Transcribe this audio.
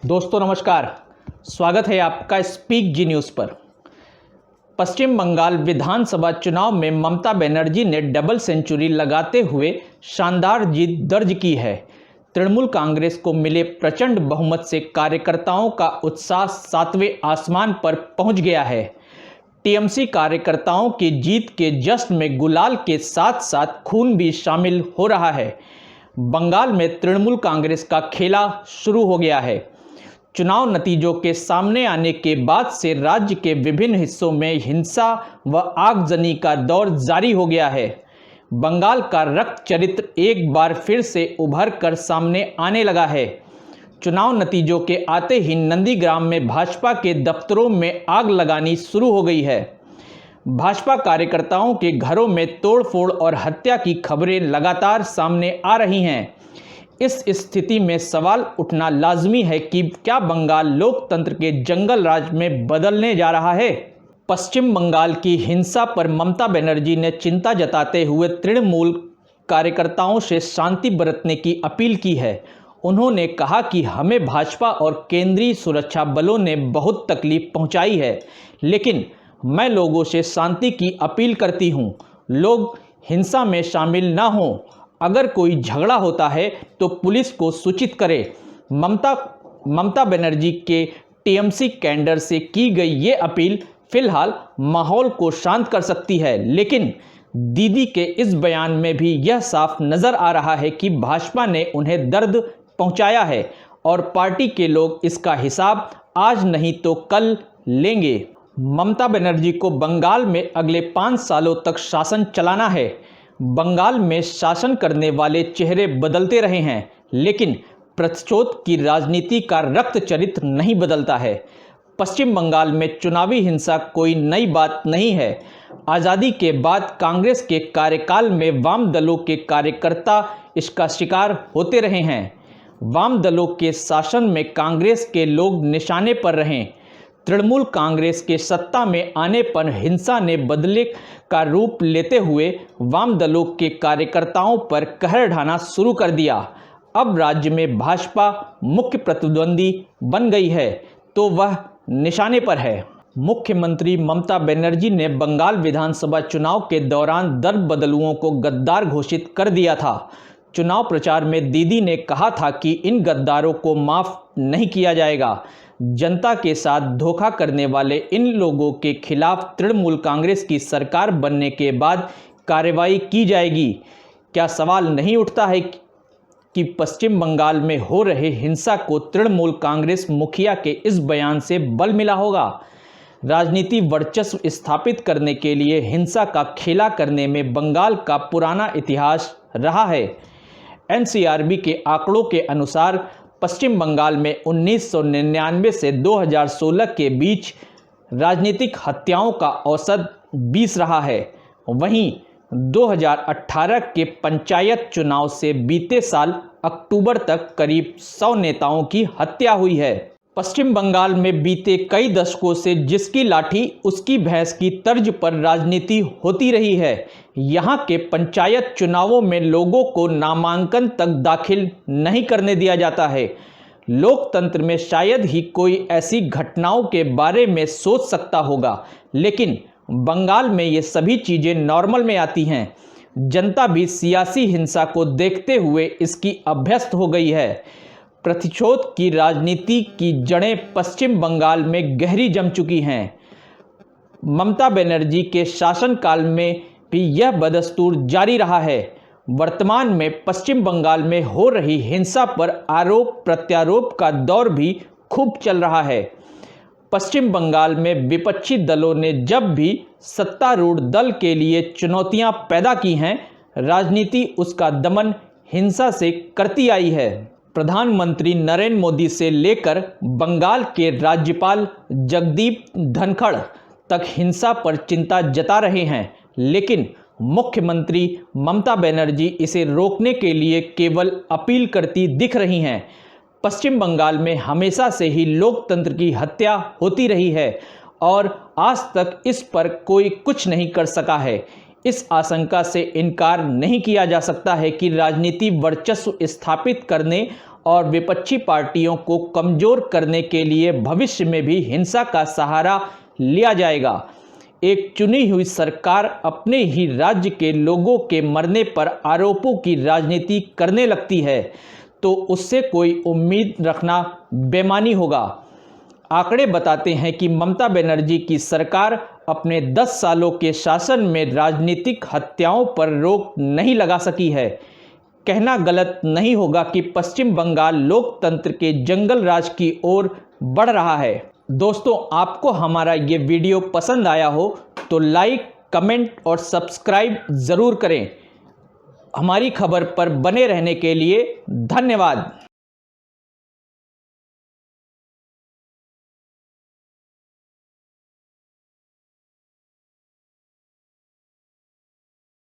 दोस्तों नमस्कार, स्वागत है आपका स्पीक जी न्यूज़ पर। पश्चिम बंगाल विधानसभा चुनाव में ममता बनर्जी ने डबल सेंचुरी लगाते हुए शानदार जीत दर्ज की है। तृणमूल कांग्रेस को मिले प्रचंड बहुमत से कार्यकर्ताओं का उत्साह सातवें आसमान पर पहुंच गया है। टीएमसी कार्यकर्ताओं की जीत के जश्न में गुलाल के साथ साथ खून भी शामिल हो रहा है। बंगाल में तृणमूल कांग्रेस का खेला शुरू हो गया है। चुनाव नतीजों के सामने आने के बाद से राज्य के विभिन्न हिस्सों में हिंसा व आगजनी का दौर जारी हो गया है। बंगाल का रक्त चरित्र एक बार फिर से उभर कर सामने आने लगा है। चुनाव नतीजों के आते ही नंदीग्राम में भाजपा के दफ्तरों में आग लगानी शुरू हो गई है। भाजपा कार्यकर्ताओं के घरों में तोड़फोड़ और हत्या की खबरें लगातार सामने आ रही हैं। इस स्थिति में सवाल उठना लाजमी है कि क्या बंगाल लोकतंत्र के जंगल राज में बदलने जा रहा है। पश्चिम बंगाल की हिंसा पर ममता बनर्जी ने चिंता जताते हुए तृणमूल कार्यकर्ताओं से शांति बरतने की अपील की है। उन्होंने कहा कि हमें भाजपा और केंद्रीय सुरक्षा बलों ने बहुत तकलीफ पहुंचाई है, लेकिन मैं लोगों से शांति की अपील करती हूं। लोग हिंसा में शामिल ना हों। अगर कोई झगड़ा होता है तो पुलिस को सूचित करें। ममता बनर्जी के टीएमसी कैडर से की गई ये अपील फिलहाल माहौल को शांत कर सकती है, लेकिन दीदी के इस बयान में भी यह साफ नजर आ रहा है कि भाजपा ने उन्हें दर्द पहुंचाया है और पार्टी के लोग इसका हिसाब आज नहीं तो कल लेंगे। ममता बनर्जी को बंगाल में अगले 5 सालों तक शासन चलाना है। बंगाल में शासन करने वाले चेहरे बदलते रहे हैं, लेकिन प्रतिशोध की राजनीति का रक्त चरित्र नहीं बदलता है। पश्चिम बंगाल में चुनावी हिंसा कोई नई बात नहीं है। आज़ादी के बाद कांग्रेस के कार्यकाल में वाम दलों के कार्यकर्ता इसका शिकार होते रहे हैं। वाम दलों के शासन में कांग्रेस के लोग निशाने पर रहे। तृणमूल कांग्रेस के सत्ता में आने पर हिंसा ने बदले का रूप लेते हुए वाम दलों के कार्यकर्ताओं पर कहर ढाना शुरू कर दिया। अब राज्य में भाजपा मुख्य प्रतिद्वंदी बन गई है तो वह निशाने पर है। मुख्यमंत्री ममता बनर्जी ने बंगाल विधानसभा चुनाव के दौरान दल बदलुओं को गद्दार घोषित कर दिया था। चुनाव प्रचार में दीदी ने कहा था कि इन गद्दारों को माफ नहीं किया जाएगा। जनता के साथ धोखा करने वाले इन लोगों के खिलाफ तृणमूल कांग्रेस की सरकार बनने के बाद कार्रवाई की जाएगी। क्या सवाल नहीं उठता है कि पश्चिम बंगाल में हो रहे हिंसा को तृणमूल कांग्रेस मुखिया के इस बयान से बल मिला होगा। राजनीति वर्चस्व स्थापित करने के लिए हिंसा का खेला करने में बंगाल का पुराना इतिहास रहा है। एनसीआरबी के आंकड़ों के अनुसार पश्चिम बंगाल में 1999 से 2016 के बीच राजनीतिक हत्याओं का औसत 20 रहा है। वहीं 2018 के पंचायत चुनाव से बीते साल अक्टूबर तक करीब 100 नेताओं की हत्या हुई है। पश्चिम बंगाल में बीते कई दशकों से जिसकी लाठी उसकी भैंस की तर्ज पर राजनीति होती रही है। यहाँ के पंचायत चुनावों में लोगों को नामांकन तक दाखिल नहीं करने दिया जाता है। लोकतंत्र में शायद ही कोई ऐसी घटनाओं के बारे में सोच सकता होगा, लेकिन बंगाल में ये सभी चीज़ें नॉर्मल में आती हैं। जनता भी सियासी हिंसा को देखते हुए इसकी अभ्यस्त हो गई है। प्रतिशोध की राजनीति की जड़ें पश्चिम बंगाल में गहरी जम चुकी हैं। ममता बनर्जी के शासनकाल में भी यह बदस्तूर जारी रहा है। वर्तमान में पश्चिम बंगाल में हो रही हिंसा पर आरोप प्रत्यारोप का दौर भी खूब चल रहा है। पश्चिम बंगाल में विपक्षी दलों ने जब भी सत्तारूढ़ दल के लिए चुनौतियां पैदा की हैं, राजनीति उसका दमन हिंसा से करती आई है। प्रधानमंत्री नरेंद्र मोदी से लेकर बंगाल के राज्यपाल जगदीप धनखड़ तक हिंसा पर चिंता जता रहे हैं, लेकिन मुख्यमंत्री ममता बनर्जी इसे रोकने के लिए केवल अपील करती दिख रही हैं। पश्चिम बंगाल में हमेशा से ही लोकतंत्र की हत्या होती रही है और आज तक इस पर कोई कुछ नहीं कर सका है। इस आशंका से इनकार नहीं किया जा सकता है कि राजनीति वर्चस्व स्थापित करने और विपक्षी पार्टियों को कमज़ोर करने के लिए भविष्य में भी हिंसा का सहारा लिया जाएगा। एक चुनी हुई सरकार अपने ही राज्य के लोगों के मरने पर आरोपों की राजनीति करने लगती है तो उससे कोई उम्मीद रखना बेईमानी होगा। आंकड़े बताते हैं कि ममता बनर्जी की सरकार अपने 10 सालों के शासन में राजनीतिक हत्याओं पर रोक नहीं लगा सकी है। कहना गलत नहीं होगा कि पश्चिम बंगाल लोकतंत्र के जंगल राज की ओर बढ़ रहा है। दोस्तों, आपको हमारा ये वीडियो पसंद आया हो तो लाइक, कमेंट और सब्सक्राइब ज़रूर करें। हमारी खबर पर बने रहने के लिए धन्यवाद।